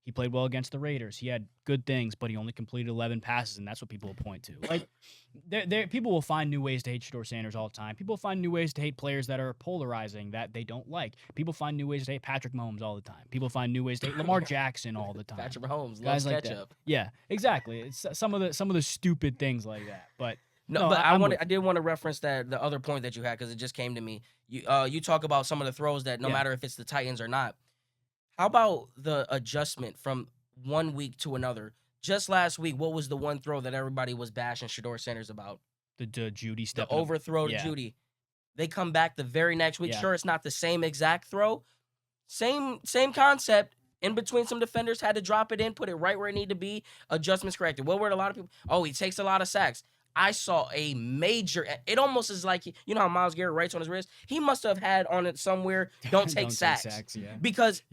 He played well against the Raiders. He had good things, but he only completed 11 passes, and that's what people will point to. Like, people will find new ways to hate Shedeur Sanders all the time. People find new ways to hate players that are polarizing, that they don't like. People find new ways to hate Patrick Mahomes all the time. People find new ways to hate Lamar Jackson all the time. Patrick Mahomes Guys loves like ketchup. that. Yeah, exactly. It's some of the stupid things like that. But No, but I did want to reference the other point that you had because it just came to me. You talk about some of the throws that no matter if it's the Titans or not. How about the adjustment from one week to another? Just last week, what was the one throw that everybody was bashing Shedeur Sanders about? The Judy step. The overthrow to Judy. They come back the very next week. Yeah. Sure, it's not the same exact throw. Same concept. In between, some defenders had to drop it in, put it right where it needed to be. Adjustments corrected. What were a lot of people? Oh, he takes a lot of sacks. I saw a major. It almost is like, you know how Myles Garrett writes on his wrist? He must have had on it somewhere, don't take sacks. Because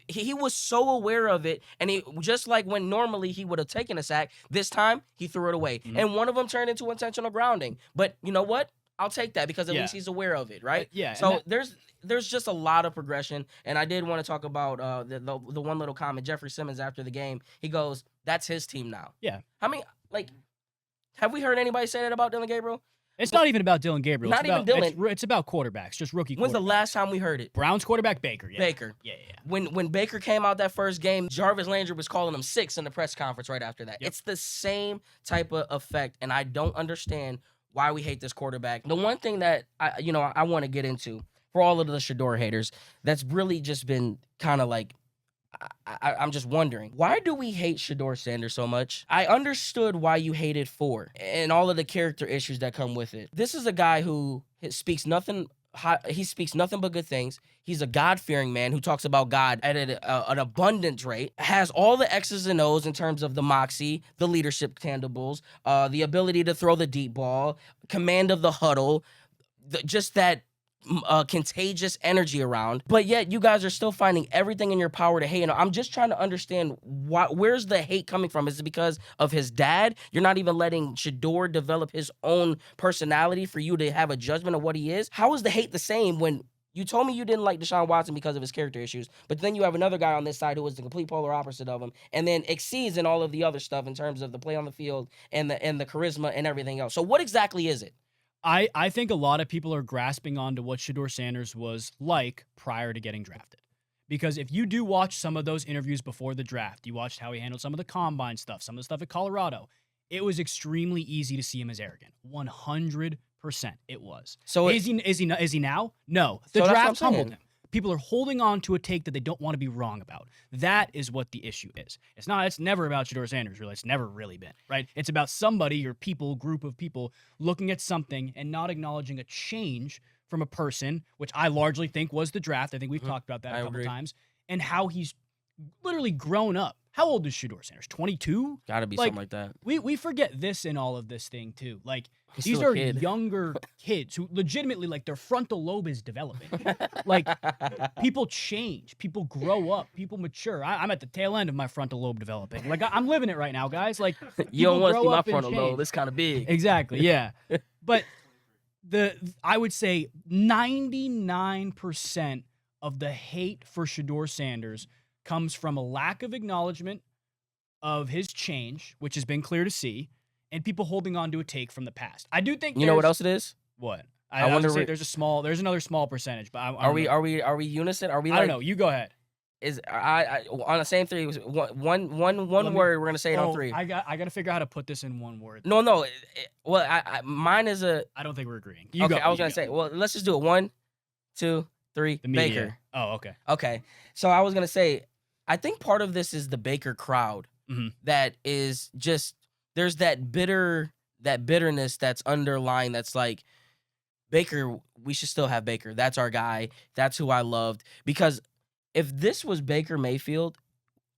he was so aware of it. And he just like when normally he would have taken a sack, this time he threw it away. Mm-hmm. And one of them turned into intentional grounding. But you know what? I'll take that because at least he's aware of it, right? So there's just a lot of progression. And I did want to talk about the one little comment. Jeffrey Simmons after the game, he goes, that's his team now. Yeah. I mean, like, have we heard anybody say that about Dylan Gabriel? It's not even about Dylan Gabriel. Not even Dylan. It's about quarterbacks, just rookie quarterbacks. When's the last time we heard it? Browns quarterback, Baker. Yeah. Baker. Yeah. When Baker came out that first game, Jarvis Landry was calling him 6 in the press conference right after that. Yep. It's the same type of effect, and I don't understand why we hate this quarterback. The one thing that I want to get into for all of the Shedeur haters, that's really just been kind of like, I'm just wondering, why do we hate Shedeur Sanders so much? I understood why you hated 4 and all of the character issues that come with it. This is a guy who speaks nothing but good things. He's a God-fearing man who talks about God at an abundant rate, has all the X's and O's in terms of the moxie, the leadership tangibles, the ability to throw the deep ball, command of the huddle, just that contagious energy around, but yet you guys are still finding everything in your power to hate. And I'm just trying to understand where's the hate coming from? Is it because of his dad? You're not even letting Shedeur develop his own personality for you to have a judgment of what he is? How is the hate the same when you told me you didn't like Deshaun Watson because of his character issues, but then you have another guy on this side who was the complete polar opposite of him, and then exceeds in all of the other stuff in terms of the play on the field and the charisma and everything else. So what exactly is it? I think a lot of people are grasping onto what Shedeur Sanders was like prior to getting drafted. Because if you do watch some of those interviews before the draft, you watched how he handled some of the combine stuff, some of the stuff at Colorado, it was extremely easy to see him as arrogant. 100% it was. So is he now? No. The draft humbled him. People are holding on to a take that they don't want to be wrong about. That is what the issue is. It's never about Shedeur Sanders, really. It's never really been, right? It's about somebody or group of people looking at something and not acknowledging a change from a person, which I largely think was the draft. I think we've talked about that a couple times, and how he's literally grown up. How old is Shedeur Sanders? 22? Gotta be something like that. We forget this in all of this thing, too. Like, these are younger kids who legitimately, like, their frontal lobe is developing. Like, people change. People grow up. People mature. I'm at the tail end of my frontal lobe developing. Like, I'm living it right now, guys. Like, you don't want to see my frontal lobe. It's kind of big. Exactly, yeah. But I would say 99% of the hate for Shedeur Sanders comes from a lack of acknowledgement of his change, which has been clear to see, and people holding on to a take from the past. I do think you know what else it is? What? I wonder. There's another small percentage, but are we unison? Are we? I don't know. You go ahead. is I on the same three. One Let me- word. We're gonna say it on three. I got to figure out how to put this in one word. No. Well, mine is a. I don't think we're agreeing. Okay, I was you gonna say. Well, let's just do it. 1, 2, 3. the media. Baker. Oh, okay. Okay, so I was gonna say, I think part of this is the Baker crowd Mhm. that is just there's that bitterness that's underlying. That's like Baker. We should still have Baker. That's our guy. That's who I loved. Because if this was Baker Mayfield,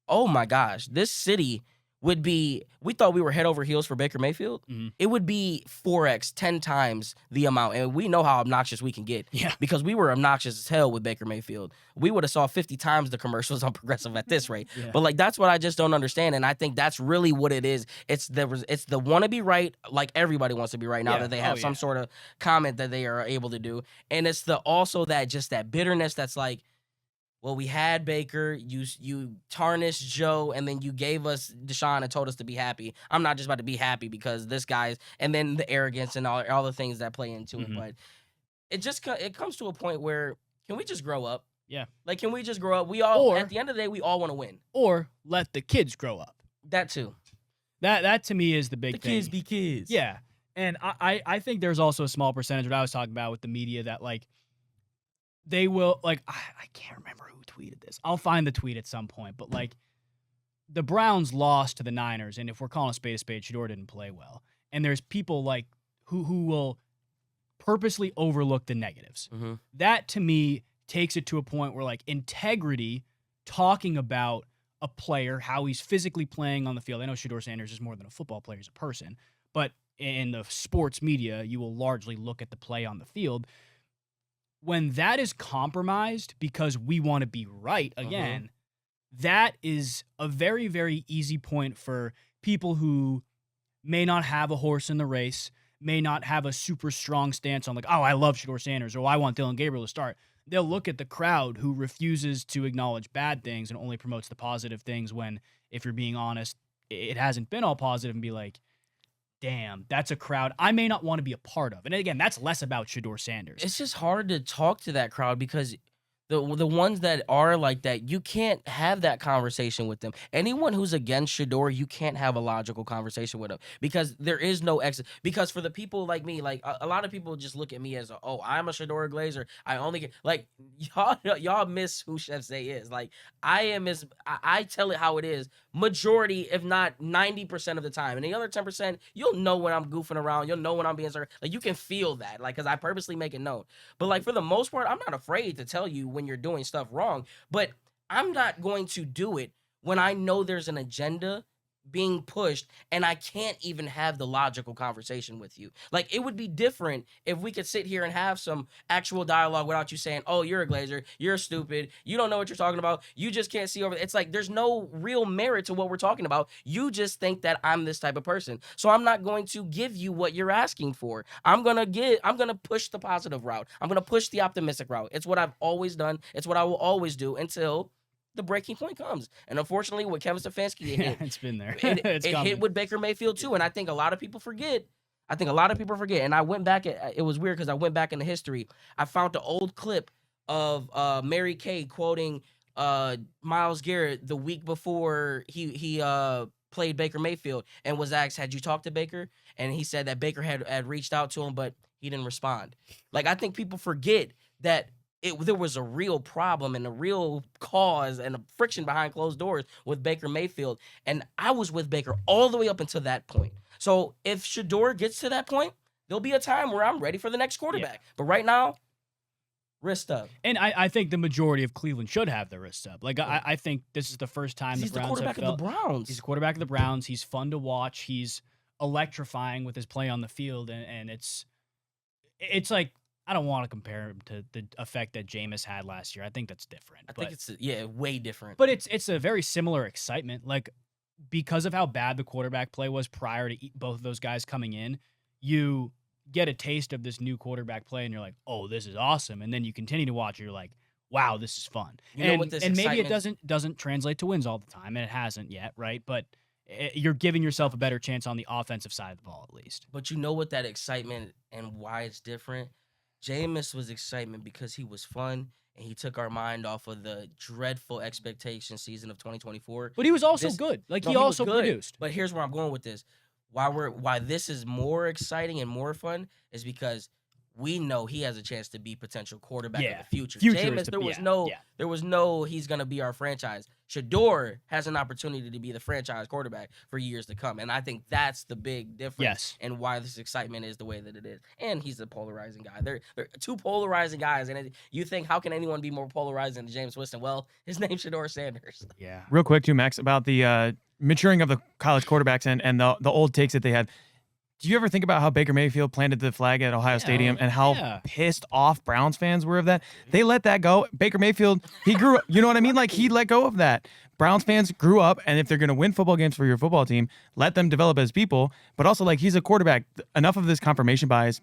oh my gosh, this city would be. We thought we were head over heels for Baker Mayfield. Mhm. It would be 4x, 10 times the amount, and we know how obnoxious we can get. Yeah. Because we were obnoxious as hell with Baker Mayfield. We would have saw 50 times the commercials on Progressive at this rate. Yeah. But like that's what I just don't understand, and I think that's really what it is. It's the want to be right, like everybody wants to be right now Yeah. that they have some sort of comment that they are able to do, and it's the also that bitterness that's like, well, we had Baker, you tarnished Joe, and then you gave us Deshaun and told us to be happy. I'm not just about to be happy because this guy's, and then the arrogance and all the things that play into it. Mhm. But it comes to a point where can we just grow up? Yeah. Like, can we just grow up? We all, Or- at the end of the day, we all want to win. Or let the kids grow up. That too. That to me is the big The thing. kids be kids. Yeah. And I think there's also a small percentage of what I was talking about with the media that like they will like I can't remember who tweeted this. I'll find the tweet at some point, but like the Browns lost to the Niners, and if we're calling a spade, Shedeur didn't play well. And there's people like who will purposely overlook the negatives. Mm-hmm. That to me takes it to a point where like integrity, talking about a player, how he's physically playing on the field. I know Shedeur Sanders is more than a football player, he's a person, but in the sports media, you will largely look at the play on the field. When that is compromised because we want to be right again, that is a very, very easy point for people who may not have a horse in the race, may not have a super strong stance on like, oh, I love Shedeur Sanders, or I want Dylan Gabriel to start. They'll look at the crowd who refuses to acknowledge bad things and only promotes the positive things when, if you're being honest, it hasn't been all positive, and be like, damn, that's a crowd I may not want to be a part of. And again, that's less about Shedeur Sanders. It's just hard to talk to that crowd because the ones that are like that, you can't have that conversation with them. Anyone who's against Shedeur, you can't have a logical conversation with them because there is no exit. Because for the people like me, like a lot of people just look at me as, I'm a Shedeur Glazer. I only get like y'all miss who Chef Zay is. Like I tell it how it is. Majority, if not 90% of the time, and the other 10%, you'll know when I'm goofing around. You'll know when I'm being like you can feel that, like because I purposely make it known. But like for the most part, I'm not afraid to tell you when you're doing stuff wrong, but I'm not going to do it when I know there's an agenda being pushed and I can't even have the logical conversation with you. Like it would be different if we could sit here and have some actual dialogue without you saying, oh, you're a Glazer, you're stupid, you don't know what you're talking about, you just can't see over. It's like there's no real merit to what we're talking about. You just think that I'm this type of person. So I'm not going to give you what you're asking for. I'm gonna push the positive route. I'm gonna push the optimistic route. It's what I've always done. It's what I will always do until the breaking point comes. And unfortunately, with Kevin Stefanski, It's been there. it hit with Baker Mayfield too. And I think a lot of people forget. And I went back. It was weird because I went back into history. I found the old clip of Mary Kay quoting Myles Garrett the week before he played Baker Mayfield and was asked, had you talked to Baker? And he said that Baker had reached out to him, but he didn't respond. Like, I think people forget that there was a real problem and a real cause and a friction behind closed doors with Baker Mayfield. And I was with Baker all the way up until that point. So if Shedeur gets to that point, there'll be a time where I'm ready for the next quarterback. Yeah. But right now, wrist up. And I think the majority of Cleveland should have their wrists up. Like, I think this is the first time he's the quarterback of the Browns. He's the quarterback of the Browns. He's fun to watch. He's electrifying with his play on the field. And it's like, I don't want to compare him to the effect that Jameis had last year. I think that's different. I think it's way different. But it's a very similar excitement. Like, because of how bad the quarterback play was prior to both of those guys coming in, you get a taste of this new quarterback play, and you're like, oh, this is awesome. And then you continue to watch, and you're like, wow, this is fun. And maybe it doesn't translate to wins all the time, and it hasn't yet, right? But you're giving yourself a better chance on the offensive side of the ball, at least. But you know what that excitement and why it's different? Jameis was excitement because he was fun and he took our mind off of the dreadful expectation season of 2024. But he was also This- good. Like No, he was also good. produced. But here's where I'm going with this. Why this is more exciting and more fun is because we know he has a chance to be potential quarterback of the future. Future is Jameis, the- there was no he's gonna be our franchise. Shedeur has an opportunity to be the franchise quarterback for years to come. And I think that's the big difference Yes. and why this excitement is the way that it is. And he's a polarizing guy. They're two polarizing guys. And you think, how can anyone be more polarizing than James Winston? Well, his name's Shedeur Sanders. Yeah. Real quick, too, Max, about the maturing of the college quarterbacks and the old takes that they had. Do you ever think about how Baker Mayfield planted the flag at Ohio Stadium and how pissed off Browns fans were of that? They let that go. Baker Mayfield, he grew up, you know what I mean? Like, he let go of that. Browns fans grew up, and if they're going to win football games for your football team, let them develop as people. But also, like, he's a quarterback. Enough of this confirmation bias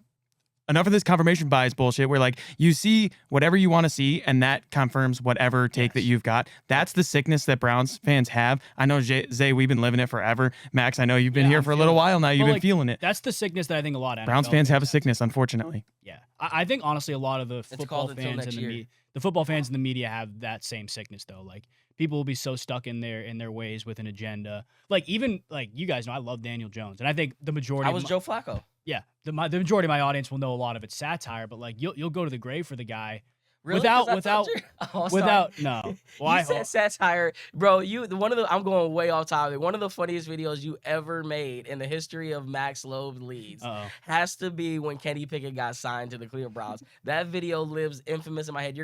bullshit where, like, you see whatever you want to see and that confirms whatever take that you've got. That's the sickness that Browns fans have. I know, Zay, we've been living it forever. Max, I know you've been here for a little while now. You've been feeling it. That's the sickness that I think a lot of Browns NFL fans have a sickness, unfortunately. Yeah. I think, honestly, a lot of the It's football called until fans next and year. the football fans in the media have that same sickness, though. Like, people will be so stuck in their ways with an agenda. Like, even, like, you guys know, I love Daniel Jones. And I think the majority I was Joe Flacco. Yeah, the majority of my audience will know a lot of it's satire, but like you'll go to the grave for the guy Really? 'Cause I without thought you- without no. Well, I you said hope. satire, bro. I'm going way off topic. One of the funniest videos you ever made in the history of Max Loeb leads Uh-oh. has to be when Kenny Pickett got signed to the Cleveland Browns. That video lives infamous in my head.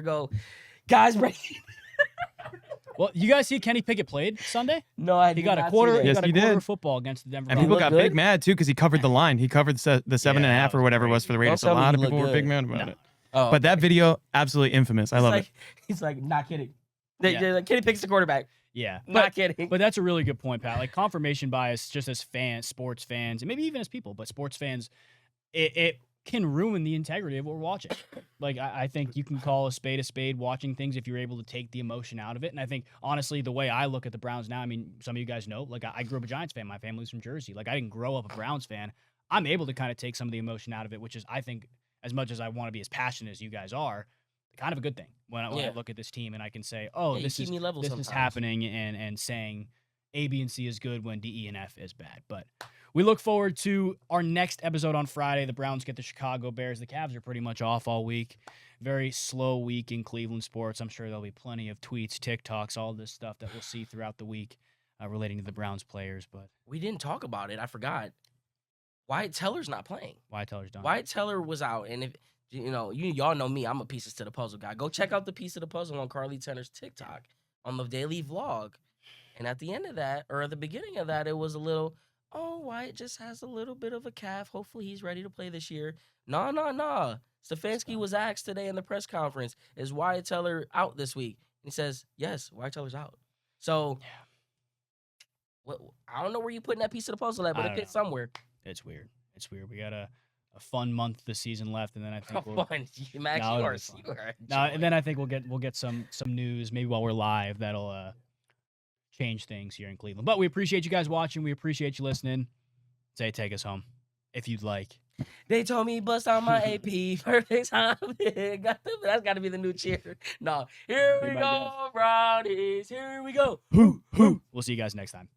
Guys, breaking. Well, you guys see Kenny Pickett played Sunday? No, I He did got a not see quarter. that. He Yes, got a he quarter did. of football against the Denver And Broncos. people look got good? big mad, too, because he covered the line. He covered the 7.5 that or was whatever it great. was for the Raiders. Don't A tell me lot he of people looked were big good. mad about No. it. Oh, But that video, absolutely infamous. I love it. He's like, not kidding. Yeah. They're like, Kenny Picket's the quarterback. Yeah, Not kidding. But that's a really good point, Pat. Like confirmation bias, just as fans, sports fans, and maybe even as people, but sports fans, it can ruin the integrity of what we're watching. Like I think you can call a spade watching things if you're able to take the emotion out of it. And I think honestly, the way I look at the Browns now, I mean, some of you guys know, like I grew up a Giants fan. My family's from Jersey. Like I didn't grow up a Browns fan. I'm able to kind of take some of the emotion out of it, which is I think as much as I want to be as passionate as you guys are, kind of a good thing when I look at this team and I can say, oh, Yeah, you this keep is me level this sometimes. is happening and saying A, B, and C is good when D, E, and F is bad. But we look forward to our next episode on Friday. The Browns get the Chicago Bears. The Cavs are pretty much off all week. Very slow week in Cleveland sports. I'm sure there'll be plenty of tweets, TikToks, all this stuff that we'll see throughout the week relating to the Browns players. But We didn't talk about it. I forgot. Wyatt Teller's not playing. Wyatt Teller's done. Wyatt Teller was out, and if y'all know me, I'm a pieces to the puzzle guy. Go check out the piece of the puzzle on Carly Tenner's TikTok on the daily vlog. And at the end of that, or at the beginning of that, it was a little, Wyatt just has a little bit of a calf. Hopefully he's ready to play this year. Nah. Stefanski was asked today in the press conference, is Wyatt Teller out this week? And he says, yes, Wyatt Teller's out. So, I don't know where you're putting that piece of the puzzle at, but I it don't fits know. somewhere. It's weird. We got a fun month this season left, and then I think we'll Fun. Max, No, you it'll are be fun. you are no, and then I think we'll get some news maybe while we're live that'll change things here in Cleveland. But we appreciate you guys watching. We appreciate you listening. Say, take us home if you'd like. They told me bust on my AP. Perfect time. That's got to be the new cheer. No, here Be we my go, Brownies. Here we go. We'll see you guys next time.